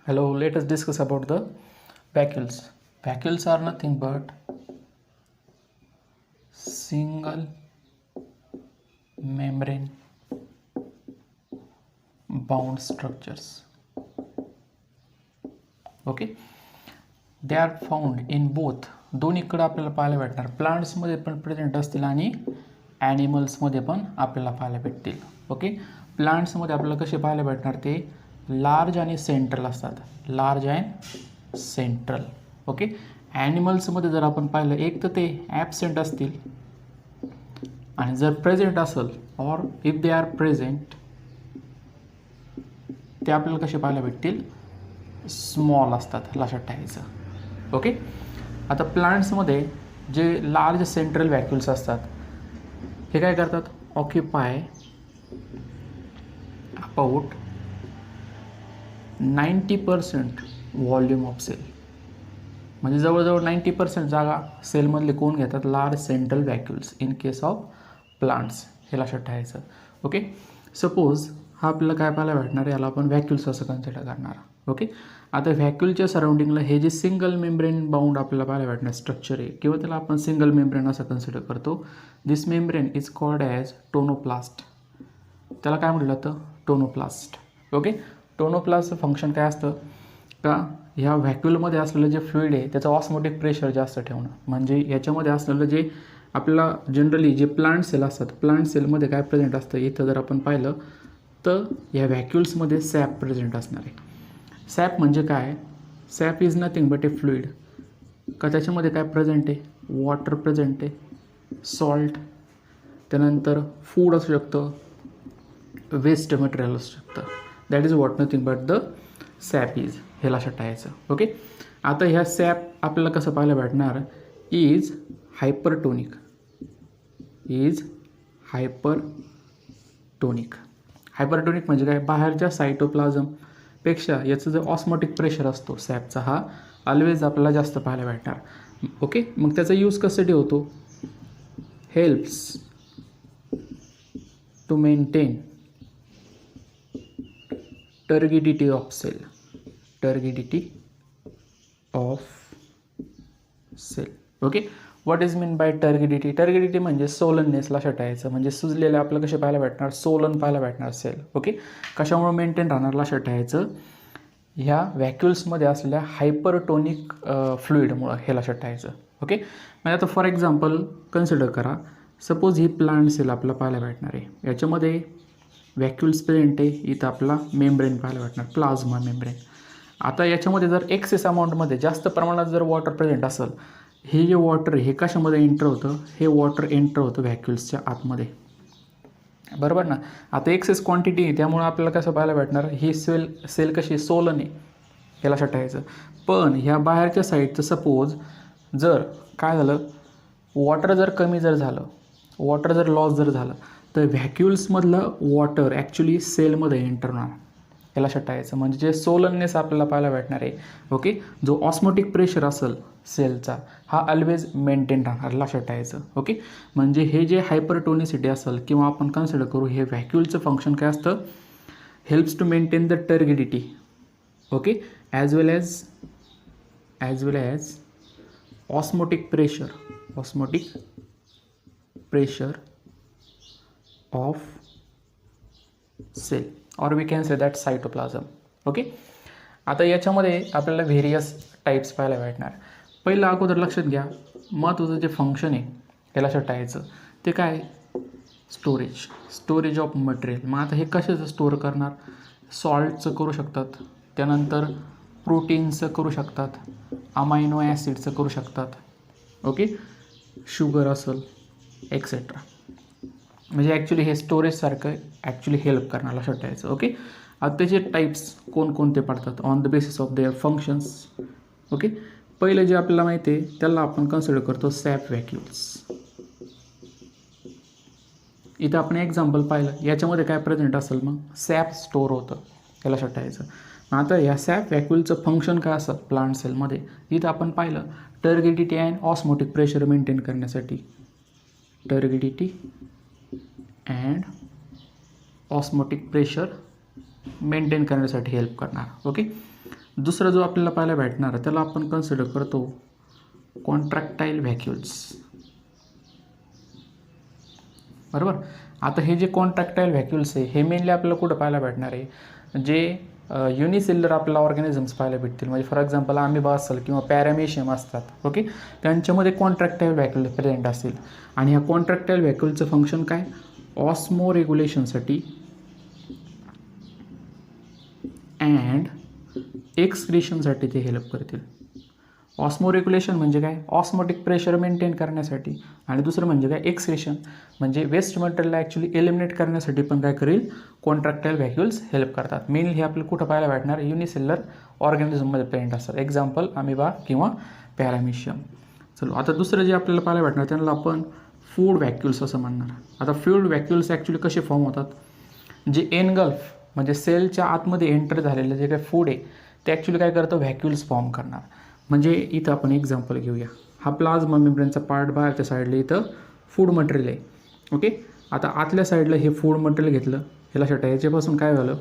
Hello, let us discuss about the vacuoles. Vacuoles are nothing but single membrane bound structures. Okay, they are found in both दोन्हीकडे आपल्याला पाहायला भेटणार. प्लांट्समध्ये पण present असतील आणि ॲनिमल्समध्ये पण आपल्याला पाहायला भेटतील. ओके, प्लांट्समध्ये आपल्याला कसे पाहायला भेटणार ते लार्ज आणि सेंट्रल असतात. Large and central. ओके, ॲनिमल्समध्ये जर आपण पाहिलं एक तर ते ॲबसेंट असतील आणि जर प्रेझेंट असेल or if they are present ते आपल्याला कसे पाहायला भेटतील स्मॉल असतात. लक्षात ठेवायचं. ओके, आता प्लांट्समध्ये जे लार्ज सेंट्रल व्हॅक्युल्स असतात हे काय करतात occupy about 90% volume of cell. म्हणजे जवळजवळ 90% जागा सेलमधले कोण घेतात large central vacuoles in case of plants. हे लक्षात ठेवायचं. ओके, सपोज हा आपल्याला काय पाहायला भेटणार याला आपण व्हॅक्युल्स असं कन्सिडर करणार. ओके, आता व्हॅक्युलच्या सराउंडिंगला हे जे सिंगल मेम्ब्रेन बाउंड आपल्याला पाहायला भेटणार स्ट्रक्चर आहे किंवा त्याला आपण सिंगल मेम्ब्रेन असं कन्सिडर करतो. This membrane is called as tonoplast. त्याला काय म्हटलं जातं टोनोप्लास्ट. ओके, टोनोप्लास्टचं फंक्शन काय असतं का ह्या व्हॅक्युलमध्ये असलेलं जे फ्लुइड आहे त्याचं ऑस्मोटिक प्रेशर जास्त ठेवणं. म्हणजे याच्यामध्ये असलेलं जे आपल्याला जनरली जे प्लांट सेल असतात प्लांट सेलमध्ये काय प्रेझेंट असतं इथं जर आपण पाहिलं तर ह्या व्हॅक्युल्समध्ये सॅप प्रेझेंट असणार आहे. सॅप म्हणजे काय SAP is nothing but A fluid. का त्याच्यामध्ये काय प्रेझेंट आहे वॉटर प्रेझेंट आहे, सॉल्ट, त्यानंतर फूड असू शकतं, वेस्ट मटेरियल असू शकतं. That is what nothing but the SAP is. हे लक्षात ठेवायचं. ओके, आता ह्या सॅप आपल्याला कसं पाहायला भेटणार is hypertonic. Is hypertonic. Hypertonic म्हणजे काय बाहेरच्या सायटोप्लाझमपेक्षा याचं जो ऑस्मोटिक प्रेशर असतो सॅपचा हा ऑलवेज आपल्याला जास्त पाहायला भेटणार. ओके, मग त्याचा यूज कशासाठी होतो helps to maintain turgidity of cell. Turgidity of cell. Okay, what is mean by turgidity. Turgidity म्हणजे सोलननेस. लक्षात ठेवायचं. म्हणजे सुजलेले आपलं कसे पाहायला भेटणार सोलन पाहायला भेटणार सेल. ओके, कशामुळे मेंटेन राहणार लक्षात ठेवायचं ह्या व्हॅक्युल्समध्ये असलेल्या हायपरटोनिक फ्लुइडमुळं. हे लक्षात ठेवायचं. ओके, म्हणजे आता फॉर एक्झाम्पल कन्सिडर करा सपोज ही प्लांट सेल आपल्याला पाहायला भेटणार आहे. याच्यामध्ये व्हॅक्युल्स प्रेझेंट आहे. इथं आपला मेम्ब्रेन पाहायला भेटणार प्लाझ्मा मेम्ब्रेन. आता याच्यामध्ये जर एक्सेस अमाऊंटमध्ये जास्त प्रमाणात जर वॉटर प्रेझेंट असेल हे जे वॉटर हे कशामध्ये एंटर होतं हे वॉटर एंटर होतं व्हॅक्युल्सच्या आतमध्ये. बरोबर ना. आता एक्सेस क्वांटिटी आहे त्यामुळे आपल्याला कसं पाहायला भेटणार ही सेल कशी सोलन आहे. हे लक्षात ठेवायचं. पण ह्या बाहेरच्या साईडचं सपोज जर काय झालं वॉटर जर कमी जर झालं वॉटर जर लॉस जर झालं तर व्हॅक्युल्समधलं वॉटर ॲक्च्युली सेलमध्ये एंटर होणार. हे लक्षात ठेवायचं. म्हणजे जे सोलननेस आपल्याला पाहायला भेटणार आहे. ओके, जो ऑस्मोटिक प्रेशर असेल सेलचा हा ऑलवेज मेंटेन राहणार. लक्षात ठेवायचं. ओके, म्हणजे हे जे हायपरटोनिसिटी असेल किंवा आपण कन्सिडर करू हे व्हॅक्युलचं फंक्शन काय असतं helps to maintain the turgidity. Okay, as well as osmotic pressure of cell और we can say that cytoplasm. Okay, आता याच्यामध्ये आपल्याला व्हेरियस टाईप्स पाहायला भेटणार. पहिलं अगोदर लक्षात घ्या महत्त्वाचं जे फंक्शन आहे हे लक्षात ठेवायचं ते काय स्टोरेज ऑफ मटेरियल. मग आता हे कशाचं स्टोअर करणार सॉल्टचं करू शकतात, त्यानंतर प्रोटीनचं करू शकतात, अमायनो ॲसिडचं करू शकतात. ओके, शुगर असेल एक्सेट्रा. म्हणजे ॲक्च्युली हे स्टोरेजसारखं ॲक्च्युली हेल्प करणार. लक्षात ठेवायचं. ओके, आता त्याचे टाईप्स कोणकोणते पडतात on the basis of their functions. Okay, पहिलं जे आपल्याला माहिती आहे त्याला आपण कन्सिडर करतो सॅप व्हॅक्युल्स. इथं आपण एक्झाम्पल पाहिलं याच्यामध्ये काय प्रेझेंट असेल मग सॅप स्टोअर होतं. हे लक्षात ठेवायचं. आता या सॅप व्हॅक्युलचं फंक्शन काय असेल प्लांट सेलमध्ये इथं आपण पाहिलं टर्गिडिटी अँड ऑस्मोटिक प्रेशर मेंटेन करण्यासाठी. टर्गिडिटी अँड ऑस्मोटिक प्रेशर मेंटेन करण्यासाठी हेल्प करणार. ओके, दुसरा जो आपल्याला पाहायला भेटणार त्याला आपण कन्सिडर करतो कॉन्ट्रॅक्टाईल व्हॅक्युल्स, बरोबर. आता हे जे कॉन्ट्रॅक्टाईल व्हॅक्युल्स आहे हे मेनली आपल्याला कुठं पाहायला भेटणार आहे, जे युनिसेल्युलर आपल्याला ऑर्गॅनिझम्स पाहायला भेटतील. म्हणजे फॉर एक्झाम्पल अमिबा असेल किंवा पॅरामेशियम असतात, ओके, त्यांच्यामध्ये कॉन्ट्रॅक्टाईल व्हॅक्युल प्रेझेंट असतील. आणि ह्या कॉन्ट्रॅक्टाईल व्हॅक्युलचं फंक्शन काय, ऑस्मो रेग्युलेशनसाठी अँड एक्सक्रिशनसाठी ते हेल्प करतील. ऑस्मो रेग्युलेशन म्हणजे काय, ऑस्मोटिक प्रेशर मेंटेन करण्यासाठी, आणि दुसरं म्हणजे काय, एक्सक्रिशन म्हणजे वेस्ट मटेरियलला ॲक्च्युली एलिमिनेट करण्यासाठी पण काय करेल, कॉन्ट्रॅक्टाईल व्हॅक्युल्स हेल्प करतात. मेनली हे आपल्याला कुठं पाहायला भेटणार, युनिसेल्युलर ऑर्गॅनिझममध्ये प्रेझेंट असतात. एक्झाम्पल अमिबा किंवा पॅरामेशियम. चलो आता दुसरं जे आपल्याला पाहायला भेटणार त्यांना आपण फूड व्हॅक्युल्स असं म्हणणार. आता फूड व्हॅक्युल्स ॲक्च्युली कसे फॉर्म होतात, जे एनगल्फ म्हणजे सेलच्या आतमध्ये एंटर झालेलं जे काही फूड आहे ते ॲक्च्युली काय करतं, व्हॅक्युल्स फॉर्म करणार. म्हणजे इथं आपण एक्झाम्पल घेऊया, हा प्लाझ्मा मेम्ब्रेनचा पार्ट बाहेरच्या साईडला इथं फूड मटेरियल आहे, ओके. आता आतल्या साईडला हे फूड मटेरियल घेतलं, हे लक्षात आहे, याच्यापासून काय झालं,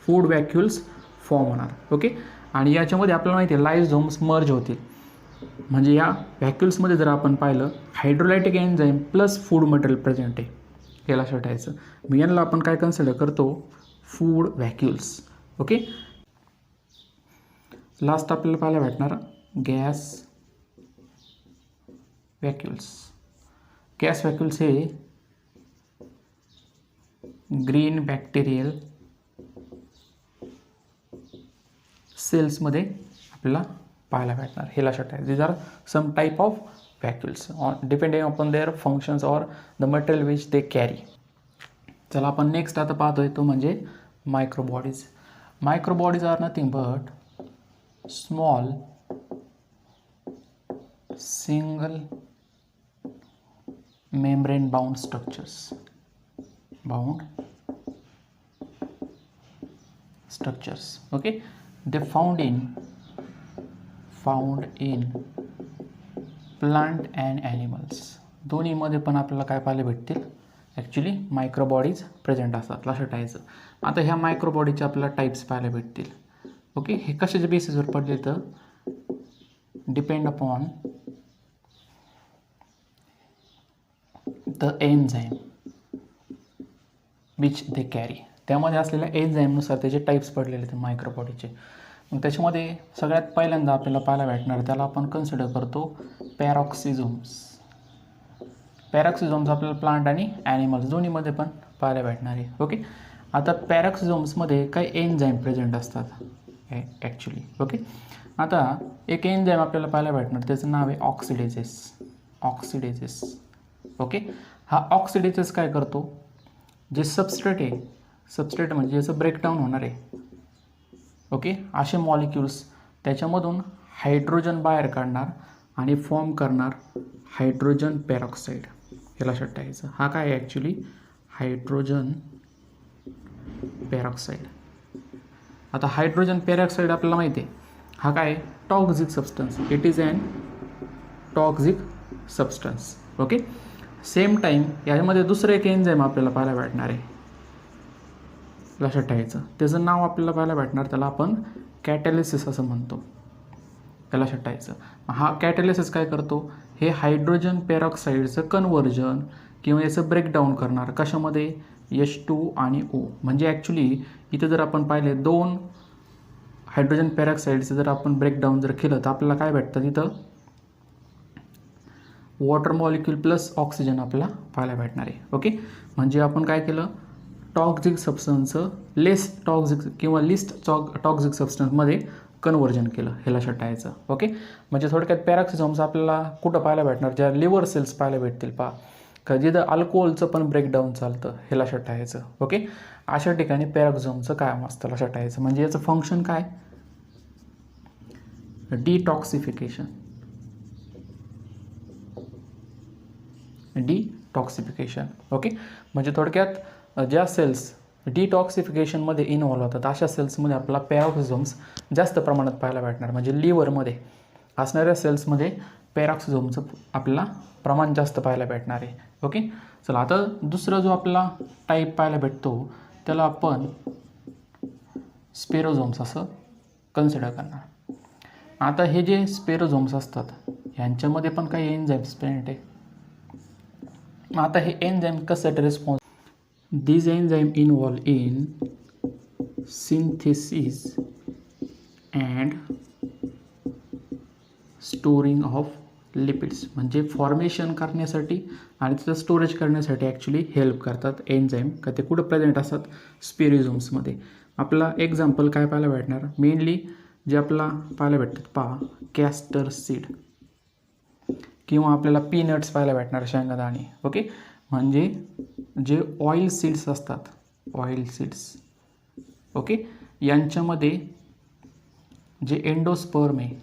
फूड व्हॅक्युल्स फॉर्म होणार, ओके. आणि याच्यामध्ये आपल्याला माहिती आहे लायझोम्स मर्ज होतील. म्हणजे या व्हॅक्युल्समध्ये जर आपण पाहिलं hydrolytic enzyme plus food material present आहे, हे लक्षात ठेवायचं. मग यांना आपण काय कन्सिडर करतो, फूड व्हॅक्युल्स, ओके. लास्ट आपल्याला पाहायला भेटणार गॅस व्हॅक्युल्स. गॅस व्हॅक्युल्स हे ग्रीन बॅक्टेरियल सेल्समध्ये आपल्याला पाहायला भेटणार, हे लक्षात आहे. These are some type of vacuoles depending upon their functions or the material which they carry. चला आपण नेक्स्ट आता पाहतोय तो म्हणजे microbodies. Microbodies are nothing but small single membrane bound structures, okay. They found in plant and animals. दोन्हीमध्ये पण आपल्याला काय पाहायला भेटतील, ॲक्च्युली मायक्रोबॉडीज प्रेझेंट असतात, लक्षात ठेवायचं. आता ह्या मायक्रोबॉडीचे आपल्याला टाईप्स पाहायला भेटतील, ओके. हे कशाच्या बेसिसवर पडले तर depend upon the enzyme which they carry. त्यामध्ये असलेल्या एन्झाईमनुसार त्याचे टाईप्स पडलेले ते मायक्रोबॉडीचे. मग त्याच्यामध्ये सगळ्यात पहिल्यांदा आपल्याला पाहायला भेटणार त्याला आपण कन्सिडर करतो पॅरॉक्सिझोम्स. पॅरॉक्सिझोम्स आपल्याला प्लांट आणि ॲनिमल्स दोन्हीमध्ये पण पाहायला भेटणार आहे, ओके. आता पॅरॉक्सिझोम्समध्ये काही एन्झाईम प्रेझेंट असतात ॲक्च्युली, ओके. आता एक एन्झाईम आपल्याला पाहायला भेटणार त्याचं नाव आहे ऑक्सिडेजेस, ओके. हा ऑक्सिडेजेस काय करतो, जे सबस्ट्रेट आहे, सबस्ट्रेट म्हणजे याचं ब्रेकडाऊन होणार आहे, ओके. असे मॉलिक्युल्स त्याच्यामधून हायड्रोजन बाहेर काढणार आणि फॉर्म करणार हायड्रोजन पेरॉक्साईड, हे लक्षात ठेवायचं. हा काय आहे ॲक्च्युली, हायड्रोजन पेरॉक्साईड. आता हायड्रोजन पेरॉक्साईड आपल्याला माहिती आहे हा काय toxic substance, it is an toxic substance, okay. Same time यामध्ये दुसरं एक एन्झाईम आपल्याला पाहायला भेटणार आहे, लक्षात ठेवायचं. त्याचं नाव आपल्याला पाहायला भेटणार, त्याला आपण कॅटॅलिसिस असं म्हणतो, हे लक्षात ठेवायचं. हा कॅटॅलिसिस काय करतो, हे हायड्रोजन पेरॉक्साईडचं कन्व्हर्जन किंवा याचं ब्रेकडाऊन करणार कशामध्ये, H2 आणि O. म्हणजे ॲक्च्युली इथं जर आपण पाहिले दोन हायड्रोजन पेरॉक्साईडचं जर आपण ब्रेकडाऊन जर केलं तर आपल्याला काय भेटतं, तिथं वॉटर मॉलिक्यूल प्लस ऑक्सिजन आपल्याला पाहायला भेटणार आहे, ओके. म्हणजे आपण काय केलं, टॉक्झिक सबस्टन्सचं लेस टॉक्झिक किंवा लिस्ट टॉक्झिक सबस्टन्समध्ये कन्व्हर्जन केलं, हे लक्षात ठेवायचं, ओके. म्हणजे थोडक्यात पॅरॉक्सिझोम्स आपल्याला कुठं पाहायला भेटणार, ज्या लिव्हर सेल्स पाहायला भेटतील पहा, का जिथं अल्कोहोलचं पण ब्रेकडाऊन चालतं, हे लक्षात ठेवायचं, ओके. अशा ठिकाणी पॅरॉक्सिझोमचं कायम असतं, लक्षात ठेवायचं. म्हणजे याचं फंक्शन काय, डिटॉक्सिफिकेशन, ओके. म्हणजे थोडक्यात ज्या सेल्स डिटॉक्सिफिकेशनमध्ये इन्व्हॉल्व होतात अशा सेल्समध्ये आपल्याला पॅरॉक्सिझोम्स जास्त प्रमाणात पाहायला भेटणार. म्हणजे लिव्हरमध्ये असणाऱ्या सेल्समध्ये पॅरॉक्सिझोमचं आपल्याला प्रमाण जास्त पाहायला भेटणार आहे, ओके. चला आता दुसरा जो आपला टाईप पाहायला भेटतो त्याला आपण स्पेरोझोम्स असं कन्सिडर करणार. आता हे जे स्पेरोझोम्स असतात ह्यांच्यामध्ये पण काही एन्झाईम्स प्रेझेंट आहे. आता हे एन्झाईम कशासाठी response, these enzyme involved in synthesis and storing of lipids, म्हणजे फॉर्मेशन करण्यासाठी आणि त्याचं स्टोरेज करण्यासाठी ॲक्च्युली हेल्प करतात एन्झाईम. का ते कुठं प्रेझेंट असतात, स्पेरिझोम्समध्ये. आपला एक्झाम्पल काय पाहायला भेटणार, मेनली जे आपला पाहायला भेटतात पहा, कॅस्टर सीड किंवा आपल्याला पीनट्स पाहायला भेटणार, शेंगदाणे. ओके, म्हणजे जे ऑइल सीड्स असतात, ऑइल सीड्स, ओके, यांच्यामध्ये जे एंडोस्पर्म आहे,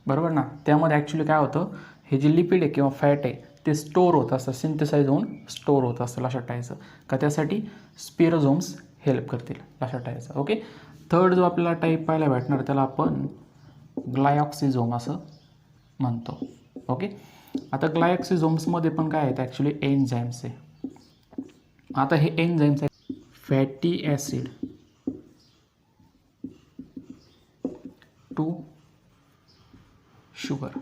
बरोबर ना, त्यामध्ये ॲक्च्युली काय होतं, हे जे लिपिड आहे किंवा फॅट आहे ते स्टोअर होत असतं, सिंथेसाइज होऊन स्टोअर होत असतं. लक्षात ठेवायचं का त्यासाठी स्पेरोझोम्स हेल्प करतील, लक्षात ठेवायचं. ओके, थर्ड जो आपल्याला टाईप पाहायला भेटणार त्याला आपण ग्लायऑक्सिझोम असं म्हणतो. ओके, आता ग्लायऑक्सिझोम्समध्ये पण काय आहेत, ॲक्च्युली एन्झाईम्स आहे. आता हे एन्झाईम्स आहे फॅटी ॲसिड टू शुगर,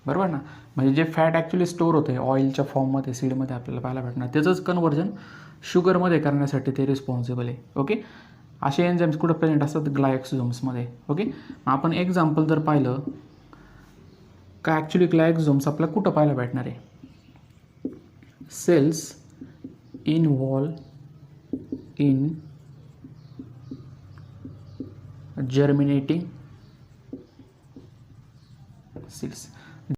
बरोबर ना, म्हणजे जे फॅट ॲक्च्युली स्टोअर होतं आहे ऑइलच्या फॉर्ममध्ये सीडमध्ये आपल्याला पाहायला भेटणार, त्याचंच कन्व्हर्जन शुगरमध्ये करण्यासाठी ते रिस्पॉन्सिबल आहे. ओके, असे एन्झाईम्स कुठं प्रेझेंट असतात, ग्लायऑक्सिझोम्समध्ये. ओके, आपण एक्झाम्पल जर पाहिलं का ॲक्च्युली ग्लायऑक्सिझोम्स आपल्याला कुठं पाहायला भेटणार आहे, cells involve in germinating seeds.